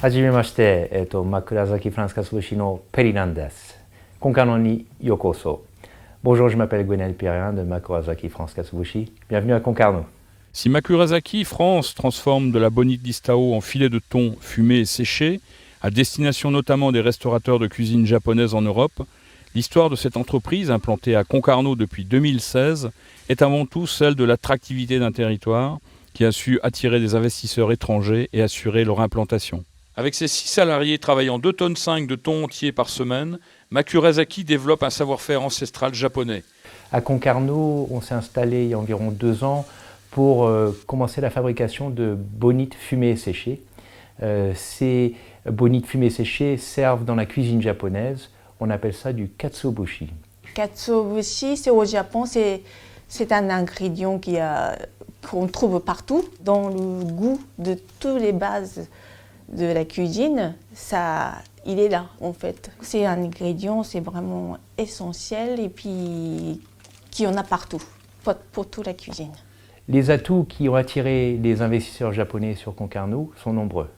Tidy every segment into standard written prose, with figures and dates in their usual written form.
Hajimemashite, Makurazaki France Katsuobushi no Perry desu. Concarneau ni yokoso. Bonjour, je m'appelle Gwenaël Péréen de Makurazaki France Katsuobushi. Bienvenue à Concarneau. Si Makurazaki France transforme de la bonite d'Istao en filet de thon fumé et séché, à destination notamment des restaurateurs de cuisine japonaise en Europe, l'histoire de cette entreprise, implantée à Concarneau depuis 2016, est avant tout celle de l'attractivité d'un territoire qui a su attirer des investisseurs étrangers et assurer leur implantation. Avec ses 6 salariés travaillant 2,5 tonnes de thon entier par semaine, Makurazaki développe un savoir-faire ancestral japonais. À Concarneau, on s'est installé il y a environ 2 ans pour commencer la fabrication de bonites fumées et séchées. Ces bonites fumées et séchées servent dans la cuisine japonaise. On appelle ça du katsuobushi. Katsuobushi, c'est au Japon, c'est un ingrédient qu'on trouve partout. Dans le goût de toutes les bases de la cuisine, il est là en fait. C'est un ingrédient, c'est vraiment essentiel et puis qu'il y en a partout, pour toute la cuisine. Les atouts qui ont attiré les investisseurs japonais sur Concarneau sont nombreux.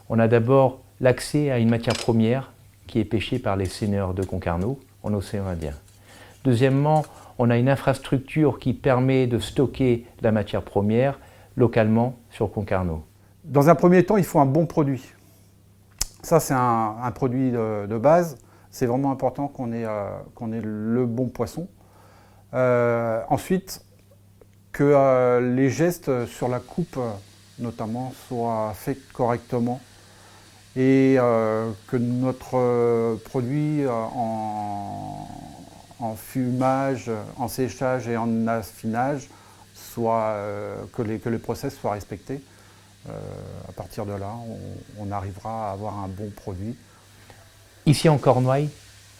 On a d'abord l'accès à une matière première qui est pêchée par les seineurs de Concarneau en océan Indien. Deuxièmement, on a une infrastructure qui permet de stocker la matière première localement sur Concarneau. Dans un premier temps, il faut un bon produit. Ça, c'est un produit de base. C'est vraiment important qu'on ait le bon poisson. Ensuite, que les gestes sur la coupe, notamment, soient faits correctement et que notre produit en fumage, en séchage et en affinage, que les process soient respectés. À partir de là, on arrivera à avoir un bon produit. Ici en Cornouailles,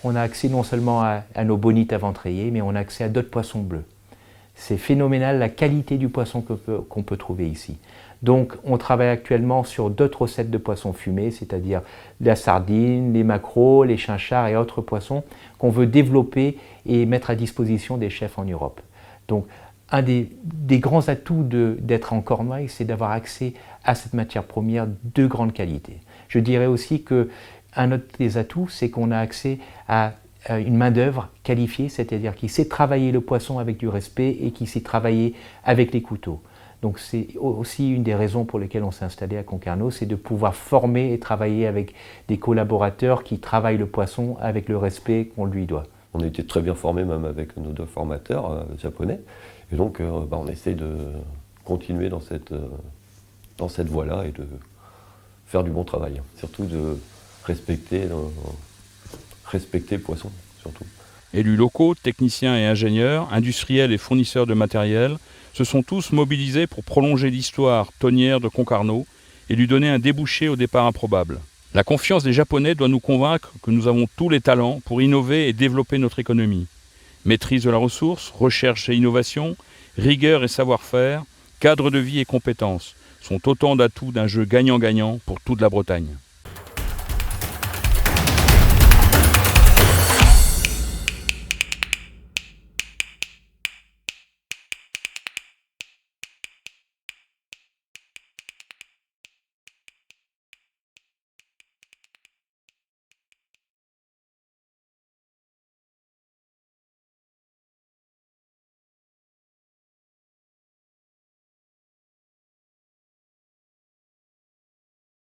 on a accès non seulement à nos bonites à ventrier, mais on a accès à d'autres poissons bleus. C'est phénoménal la qualité du poisson qu'on peut trouver ici. Donc on travaille actuellement sur d'autres recettes de poissons fumés, c'est-à-dire la sardine, les maquereaux, les chinchards et autres poissons qu'on veut développer et mettre à disposition des chefs en Europe. Donc un des grands atouts d'être en Cornouailles, c'est d'avoir accès à cette matière première de grande qualité. Je dirais aussi qu'un autre des atouts, c'est qu'on a accès à une main-d'œuvre qualifiée, c'est-à-dire qui sait travailler le poisson avec du respect et qui sait travailler avec les couteaux. Donc c'est aussi une des raisons pour lesquelles on s'est installé à Concarneau, c'est de pouvoir former et travailler avec des collaborateurs qui travaillent le poisson avec le respect qu'on lui doit. On a été très bien formés même avec nos 2 formateurs japonais. Et donc on essaye de continuer dans cette voie-là et de faire du bon travail. Surtout de respecter le poisson, surtout. Élus locaux, techniciens et ingénieurs, industriels et fournisseurs de matériel se sont tous mobilisés pour prolonger l'histoire tonnière de Concarneau et lui donner un débouché au départ improbable. La confiance des Japonais doit nous convaincre que nous avons tous les talents pour innover et développer notre économie. Maîtrise de la ressource, recherche et innovation, rigueur et savoir-faire, cadre de vie et compétences sont autant d'atouts d'un jeu gagnant-gagnant pour toute la Bretagne.